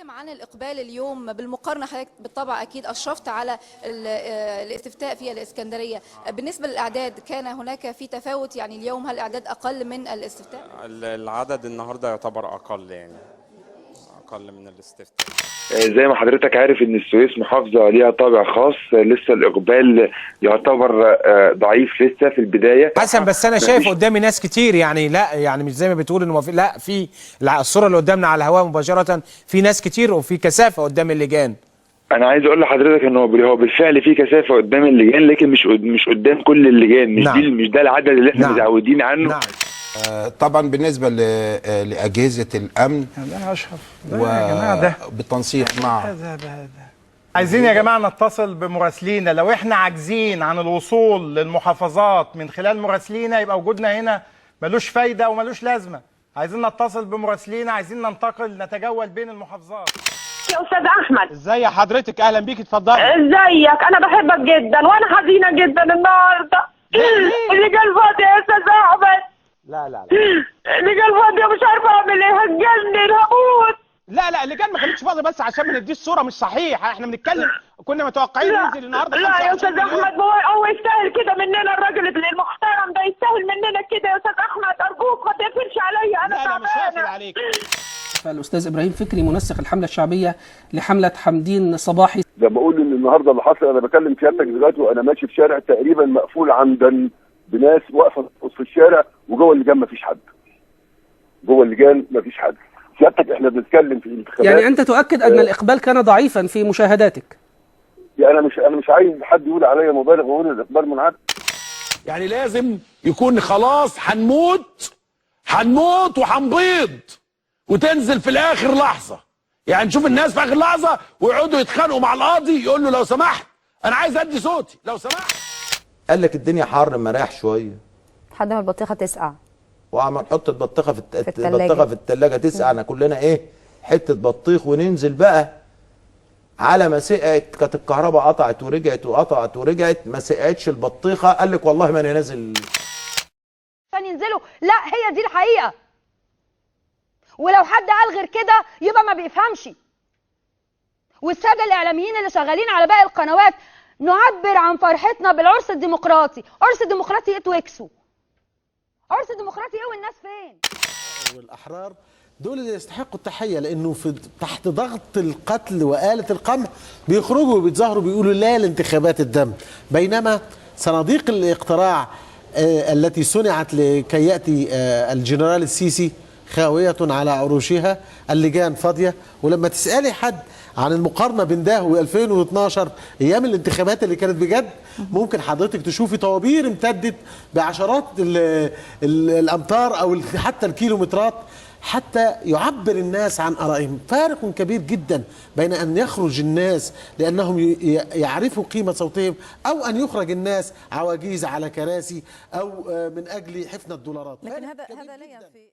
نتكلم عن الإقبال اليوم بالمقارنة، حضرتك بالطبع أكيد أشرفت على الاستفتاء في الإسكندرية. بالنسبة للأعداد كان هناك في تفاوت؟ يعني اليوم هل الأعداد أقل من الاستفتاء؟ العدد النهارده يعتبر أقل، يعني أقل من الاستفتاء. زي ما حضرتك عارف ان السويس محافظة ليها طابع خاص، لسه الإقبال يعتبر ضعيف لسه في البداية. حسن، بس أنا شايف قدامي ناس كتير، يعني لا يعني مش زي ما بتقول إنه لا، في الصورة اللي قدامنا على الهواء مباشرة في ناس كتير وفي كثافة قدام اللجان. أنا عايز أقول لحضرتك إن هو بالفعل في كثافة قدام اللجان، لكن مش قدام كل اللجان، مش ده العدد اللي احنا متعودين عنه. نعم. طبعا بالنسبه لاجهزه الامن يا اشرف يا جماعه ده بالتنسيق مع عايزين يا جماعه نتصل بمراسلينا. لو احنا عاجزين عن الوصول للمحافظات من خلال مراسلينا يبقى وجودنا هنا ملوش فايده وملوش لازمه. عايزين نتصل بمراسلينا، عايزين ننتقل نتجول بين المحافظات. يا استاذ احمد، ازي حضرتك؟ اهلا بيك، اتفضلي. ازيك؟ انا بحبك جدا وانا حزينه جدا النهارده. اللي قال فاضي يا استاذ احمد. لا اللي قال فاضي مش عارفه اعمل ايه، هتجنن هموت. لا اللجان ما كانتش فاضيه، بس عشان ما نديش صوره مش صحيحه. احنا بنتكلم، كنا متوقعين ننزل النهارده. لا يا استاذ احمد، هو يستاهل كده مننا، الراجل المحترم ده يستاهل مننا كده يا استاذ احمد. ارجوك ما تقفلش عليا، انا تعبانه. لا مش هقفل عليك. فالاستاذ ابراهيم فكري منسق الحمله الشعبيه لحمله حمدين صباحي. ده بقول ان النهارده اللي حصل، انا بكلم سيادتك دلوقتي وانا ماشي في شارع تقريبا مقفول عمدا بناس واقفه في الشارع، وجوه اللجان مفيش حد. جوه اللجان مفيش حد. سيادتك احنا بنتكلم في الانتخابات. يعني انت تؤكد ان الاقبال كان ضعيفا في مشاهداتك؟ يعني انا مش عايز حد يقول عليا مبالغ واقول الاقبال منعدم. يعني لازم يكون خلاص هنموت وهنبيض، وتنزل في الاخر لحظه. يعني نشوف الناس في اخر لحظه ويقعدوا يتخانقوا مع القاضي، يقول له لو سمحت انا عايز ادي صوتي لو سمحت. قال لك الدنيا حر، ما رايح شويه لحد ما البطيخه تسقع، وعم نحط البطيخه في الثلاجه تسقع، كلنا ايه حته بطيخ، وننزل بقى على ما سقعت. كانت الكهرباء قطعت ورجعت وقطعت ورجعت، ما سقعتش البطيخه. قال لك والله ما انا نازل. كان ينزلوا. لا، هي دي الحقيقه، ولو حد قال غير كده يبقى ما بيفهمش. والساده الاعلاميين اللي شغالين على باقي القنوات، نعبر عن فرحتنا بالعرس الديمقراطي. عرس ديمقراطي ايه توكسوا؟ عرس ديمقراطي ايه والناس فين؟ والاحرار دول اللي يستحقوا التحيه، لانه تحت ضغط القتل وآلة القمع بيخرجوا وبيتظاهروا بيقولوا لا لانتخابات الدم، بينما صناديق الاقتراع التي صنعت لكي ياتي الجنرال السيسي خاويه على عروشها، اللجان فاضيه. ولما تسالي حد عن المقارنه بين ده و2012 ايام الانتخابات اللي كانت بجد، ممكن حضرتك تشوفي طوابير امتدت بعشرات الامتار او حتى الكيلومترات حتى يعبر الناس عن ارائهم. فارق كبير جدا بين ان يخرج الناس لانهم يعرفوا قيمه صوتهم، او ان يخرج الناس عواجيز على كراسي، او من اجل حفنه الدولارات. لكن هذا لا ينفي